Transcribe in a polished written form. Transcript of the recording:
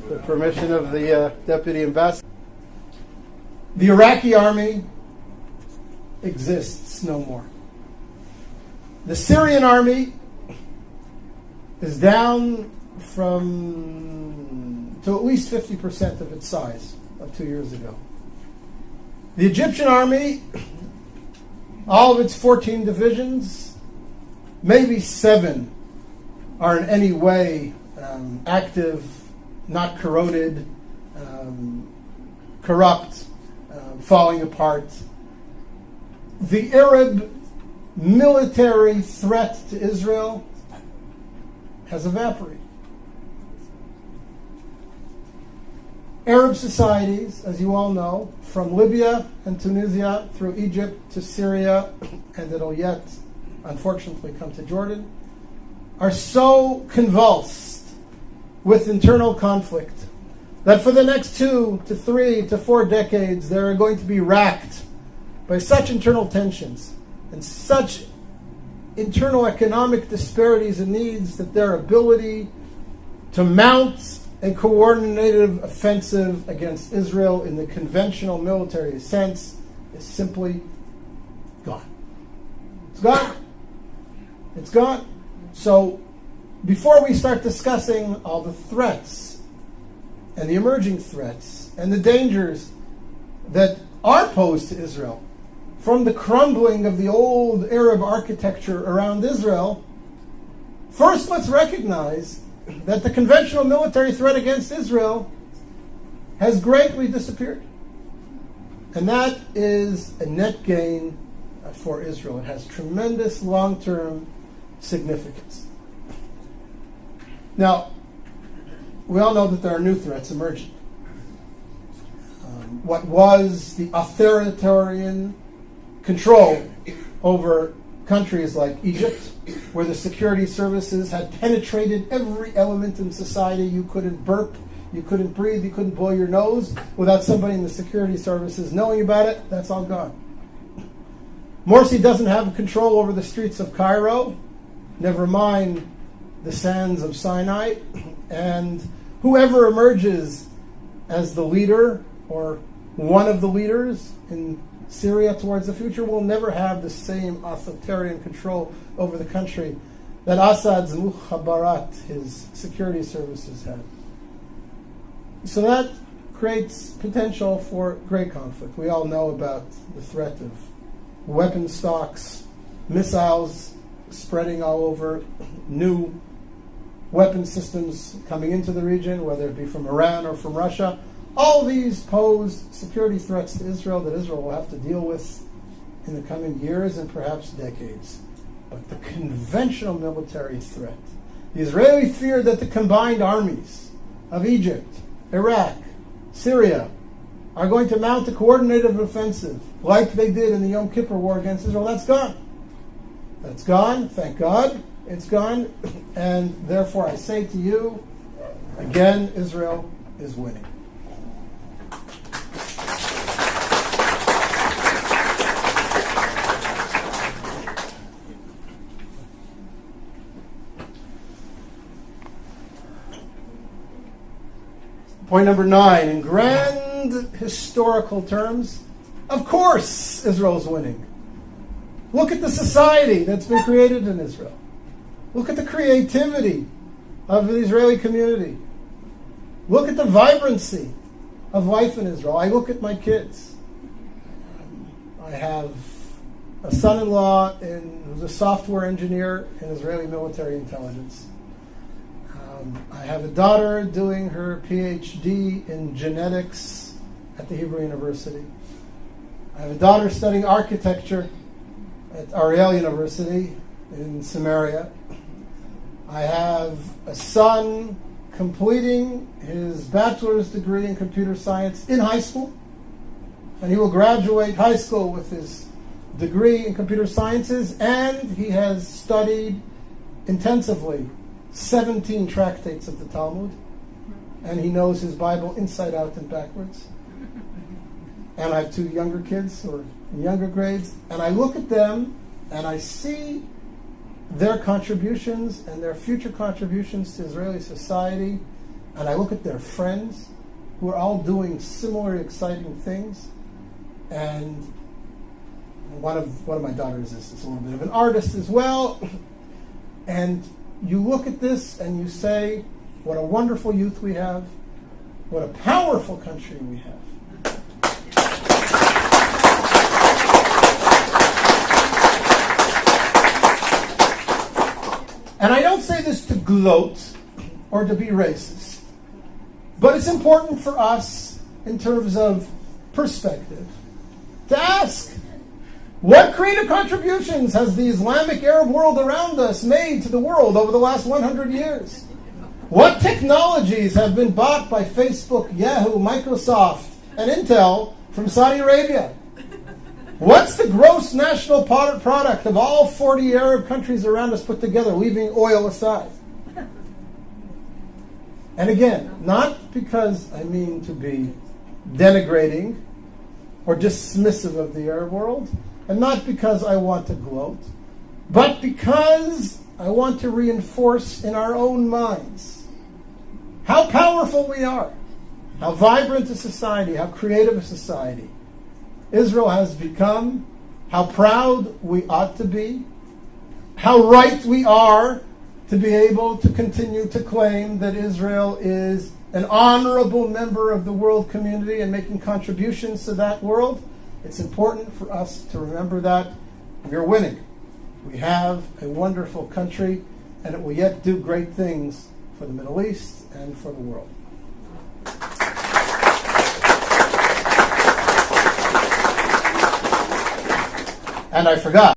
The permission of the Deputy Ambassador. The Iraqi army exists no more. The Syrian army is down to at least 50% of its size of 2 years ago. The Egyptian army, all of its 14 divisions, maybe 7 are in any way active, not corroded, corrupt, falling apart. The Arab military threat to Israel has evaporated. Arab societies, as you all know, from Libya and Tunisia through Egypt to Syria, and it'll yet, unfortunately, come to Jordan, are so convulsed with internal conflict that for the next 2 to 3 to 4 decades, they're going to be racked by such internal tensions and such internal economic disparities and needs that their ability to mount a coordinated offensive against Israel in the conventional military sense is simply gone. It's gone. It's gone. So before we start discussing all the threats and the emerging threats and the dangers that are posed to Israel from the crumbling of the old Arab architecture around Israel, first let's recognize that the conventional military threat against Israel has greatly disappeared. And that is a net gain for Israel. It has tremendous long-term significance. Now, we all know that there are new threats emerging. What was the authoritarian control over countries like Egypt, where the security services had penetrated every element in society. You couldn't burp, you couldn't breathe, you couldn't blow your nose without somebody in the security services knowing about it. That's all gone. Morsi doesn't have control over the streets of Cairo, never mind the sands of Sinai, and whoever emerges as the leader or one of the leaders in Syria towards the future will never have the same authoritarian control over the country that Assad's mukhabarat, his security services, had. So that creates potential for great conflict. We all know about the threat of weapon stocks, missiles spreading all over, new weapon systems coming into the region, whether it be from Iran or from Russia. All these pose security threats to Israel that Israel will have to deal with in the coming years and perhaps decades. But the conventional military threat, the Israeli fear that the combined armies of Egypt, Iraq, Syria are going to mount a coordinated offensive like they did in the Yom Kippur War against Israel, that's gone. That's gone, thank God, it's gone. And therefore I say to you, again, Israel is winning. Point number 9, in grand historical terms, of course Israel's winning. Look at the society that's been created in Israel. Look at the creativity of the Israeli community. Look at the vibrancy of life in Israel. I look at my kids. I have a son-in-law who's a software engineer in Israeli military intelligence. I have a daughter doing her PhD in genetics at the Hebrew University. I have a daughter studying architecture at Ariel University in Samaria. I have a son completing his bachelor's degree in computer science in high school, and he will graduate high school with his degree in computer sciences, and he has studied intensively 17 tractates of the Talmud, and he knows his Bible inside out and backwards. And I have 2 younger kids who are in younger grades, and I look at them and I see their contributions and their future contributions to Israeli society and I look at their friends who are all doing similarly exciting things. And one of my daughters is a little bit of an artist as well. And you look at this and you say, what a wonderful youth we have. What a powerful country we have. And I don't say this to gloat or to be racist, but it's important for us in terms of perspective to ask, what creative contributions has the Islamic Arab world around us made to the world over the last 100 years? What technologies have been bought by Facebook, Yahoo, Microsoft, and Intel from Saudi Arabia? What's the gross national product of all 40 Arab countries around us put together, leaving oil aside? And again, not because I mean to be denigrating or dismissive of the Arab world, and not because I want to gloat, but because I want to reinforce in our own minds how powerful we are, how vibrant a society, how creative a society Israel has become, how proud we ought to be, how right we are to be able to continue to claim that Israel is an honorable member of the world community and making contributions to that world. It's important for us to remember that we're winning. We have a wonderful country, and it will yet do great things for the Middle East and for the world. And I forgot.